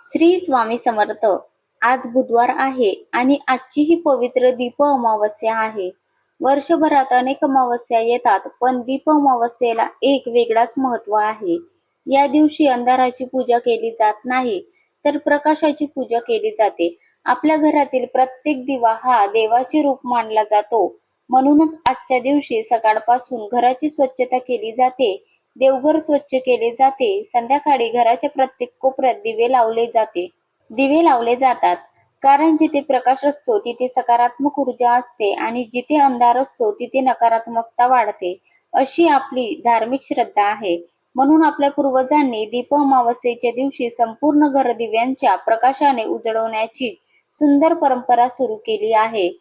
श्री स्वामी समर्थ. आज बुधवार आहे आणि आजची ही पवित्र दीप अमावस्या आहे. वर्षभरात अनेक अमावस्या येतात, पण दीप अमावस्येला एक वेगळाच महत्व आहे. या दिवशी अंधाराची पूजा केली जात नाही, तर प्रकाशाची पूजा केली जाते. आपल्या घरातील प्रत्येक दिवा हा देवाचे रूप मानला जातो. म्हणूनच आजच्या दिवशी सकाळपासून घराची स्वच्छता केली जाते. देवघर स्वच्छ केले जाते. संध्याकाळी घराच्या प्रत्येक कोपऱ्यात दिवे लावले जातात. कारण जिथे प्रकाश असतो तिथे सकारात्मक ऊर्जा असते आणि जिथे अंधार असतो तिथे नकारात्मकता वाढते, अशी आपली धार्मिक श्रद्धा आहे. म्हणून आपल्या पूर्वजांनी दीप अमावस्येच्या दिवशी संपूर्ण घर दिव्यांच्या प्रकाशाने उजळवण्याची सुंदर परंपरा सुरू केली आहे.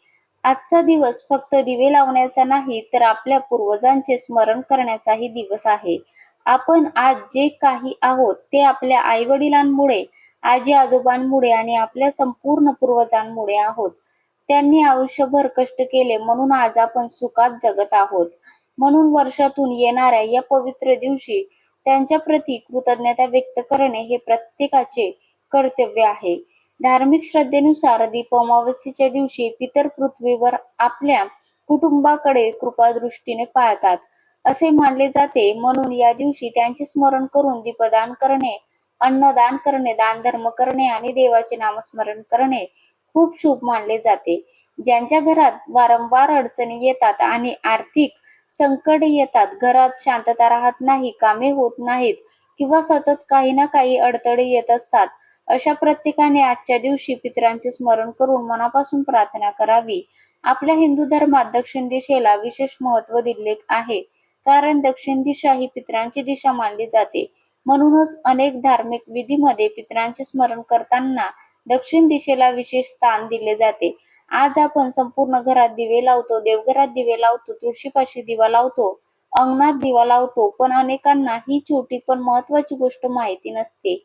आजचा दिवस फक्त दिवे लावण्याचा नाही, तर आपल्या पूर्वजांचे स्मरण करण्याचाही दिवस आहे. आपण आज जे काही आहोत ते आपल्या आई-वडिलांमुळे, आजी-आजोबांमुळे आणि आपल्या संपूर्ण पूर्वजांमुळे आहोत. त्यांनी आयुष्यभर कष्ट केले, म्हणून आज आपण सुखात जगत आहोत. म्हणून वर्षातून येणाऱ्या या पवित्र दिवशी त्यांच्या प्रती कृतज्ञता व्यक्त करणे हे प्रत्येकाचे कर्तव्य आहे. धार्मिक श्रद्धेनुसार दीप अमावस्येच्या दिवशी पितर पृथ्वीवर आपल्या कुटुंबाकडे कृपादृष्टीने पाहतात, असे मानले जाते. म्हणून या दिवशी त्यांचे स्मरण करून दीपदान करणे, अन्नदान करणे, दानधर्म करणे आणि देवाचे नामस्मरण करणे खूप शुभ मानले जाते. ज्यांच्या घरात वारंवार अडचणी येतात आणि आर्थिक संकट येतात, घरात शांतता राहत नाही, कामे होत नाहीत किंवा सतत काही ना काही अडथळे येत असतात, अशा प्रत्येकाने आजच्या दिवशी पितरांचे स्मरण करून मनापासून प्रार्थना करावी. आपल्या हिंदू धर्मात दक्षिण दिशेला विशेष महत्त्व दिले आहे, कारण दक्षिण दिशा ही पितरांची दिशा मानली जाते. म्हणूनच अनेक धार्मिक विधीमध्ये पितरांचे स्मरण करताना दक्षिण दिशेला विशेष स्थान दिले जाते. आज आपण संपूर्ण घरात दिवे लावतो, देवघरात दिवे लावतो, तुळशीपाशी दिवा लावतो, अंगणात दिवा लावतो, पण अनेकांना ही छोटी पण महत्त्वाची गोष्ट माहिती नसते.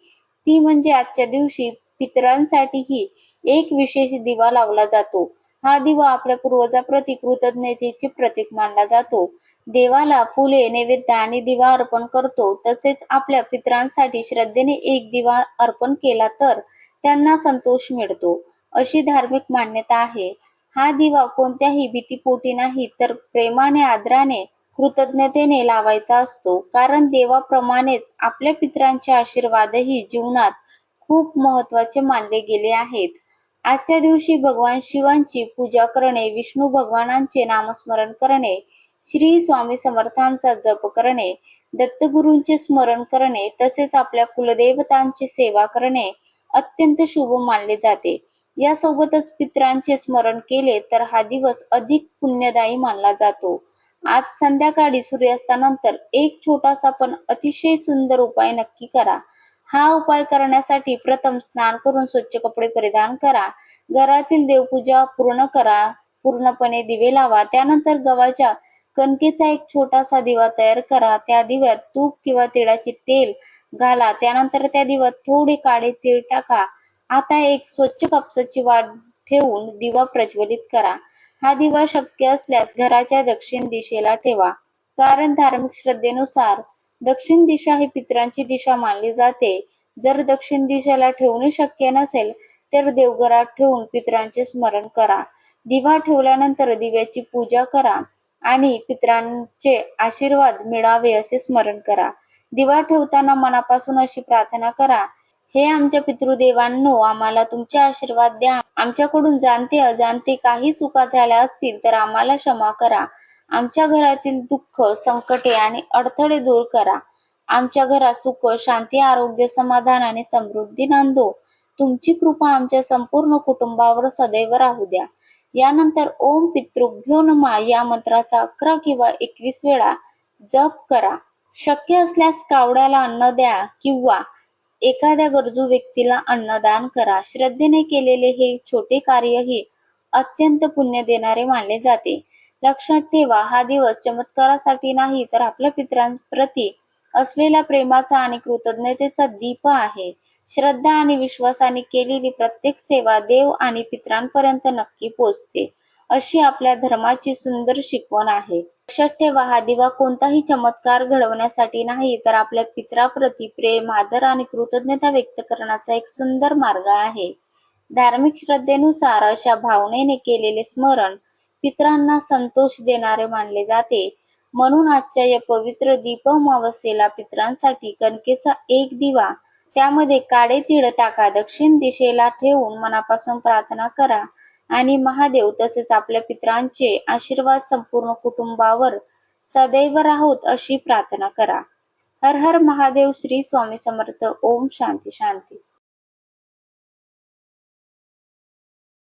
ती म्हणजे आजच्या दिवशी पितरांसाठीही एक विशेष दिवा लावला जातो. हा दिवा आपल्या पूर्वजाप्रती कृतज्ञतेचे प्रतीक मानला जातो. देवाला फुले, नैवेद्य आणि दिवा अर्पण करतो. तसेच आपल्या पितरांसाठी श्रद्धेने एक दिवा अर्पण केला तर त्यांना संतोष मिळतो, अशी धार्मिक मान्यता आहे. हा दिवा कोणत्याही भीतीपोटी नाही, तर प्रेमाने, आदराने, कृतज्ञतेने लावायचा असतो. कारण देवाप्रमाणेच आपल्या पितरांचे आशीर्वादही जीवनात खूप महत्त्वाचे मानले गेले आहेत. आजच्या दिवशी भगवान शिवांची पूजा करणे, विष्णू भगवानांचे नामस्मरण करणे, श्री स्वामी समर्थांचा जप करणे, दत्तगुरूंचे स्मरण करणे, तसेच आपल्या कुलदेवतांची सेवा करणे अत्यंत शुभ मानले जाते. यासोबतच पितरांचे स्मरण केले तर हा दिवस अधिक पुण्यदायी मानला जातो. आज संध्याकाळी सूर्यास्तानंतर एक छोटासा पण अतिशय सुंदर उपाय नक्की करा. हा उपाय करण्यासाठी प्रथम स्नान करून स्वच्छ कपडे परिधान करा. घरातील देवपूजा पूर्ण करा. पूर्णपणे दिवे लावा. त्यानंतर गव्हाच्या कणकेचा एक छोटासा दिवा तयार करा. त्या दिव्यात तूप किंवा तिळाचे तेल घाला. त्यानंतर त्या दिव्यात थोडे काळे तीळ टाका. आता एक स्वच्छ कापसाची वाट ठेवून दिवा प्रज्वलित करा. हा दिवा शक्य असल्यास घराच्या दक्षिण दिशेला ठेवा. कारण धार्मिक श्रद्धेनुसार दक्षिण दिशा ही पितरांची दिशा मानली जाते. जर दक्षिण दिशेला ठेवणे शक्य नसेल तर देवघरात ठेवून पितरांचे स्मरण करा. दिवा ठेवल्यानंतर दिव्याची पूजा करा आणि पितरांचे आशीर्वाद मिळावे असे स्मरण करा. दिवा ठेवताना मनापासून अशी प्रार्थना करा, हे आमच्या पितृदेवांनो, आम्हाला तुमचे आशीर्वाद द्या. आमच्याकडून जाणते अजाणते काही चुका झाल्या असतील तर आम्हाला क्षमा करा. आमच्या घरातील दुःख, संकटे आणि अडथळे दूर करा. आमच्या घरात सुख, शांती, आरोग्य, समाधान आणि समृद्धी नांदो. तुमची कृपा आमच्या संपूर्ण कुटुंबावर सदैव राहू द्या. यानंतर ओम पितृभ्यो नमः या मंत्राचा 11 किंवा 21 वेळा जप करा. शक्य असल्यास कावड्याला अन्न द्या किंवा एखाद्या गरजू व्यक्तीला अन्नदान करा. श्रद्धेने केलेले हे छोटे कार्यही अत्यंत पुण्य देणारे मानले जाते. लक्षात ठेवा, हा दिवस चमत्कारासाठी नाही, तर आपल्या पितरांप्रती असलेल्या प्रेमाचा आणि कृतज्ञतेचा दीप आहे. श्रद्धा आणि विश्वासाने केलेली प्रत्येक सेवा देव आणि पितरांपर्यंत नक्की पोहोचते. अशी आपल्या धर्माची सुंदर शिकवण आहे. लक्षात ठेवा, हा दिवा कोणताही चमत्कार घडवण्यासाठी नाही, तर आपल्या पितराप्रती प्रेम, आदर आणि कृतज्ञता व्यक्त करण्याचा एक सुंदर मार्ग आहे. धार्मिक श्रद्धेनुसार अशा भावनेने केलेले स्मरण पितरांना संतोष देणारे मानले जाते. म्हणून आजच्या या पवित्र दीप अमावस्येला पितरांसाठी कणकेचा एक दिवा, त्यामध्ये काळे तीळ टाका, दक्षिण दिशेला ठेवून मनापासून प्रार्थना करा आणि महादेव तसेच आपल्या पितरांचे आशीर्वाद संपूर्ण कुटुंबावर सदैव राहोत अशी प्रार्थना करा. हर हर महादेव. श्री स्वामी समर्थ. ओम शांती शांती.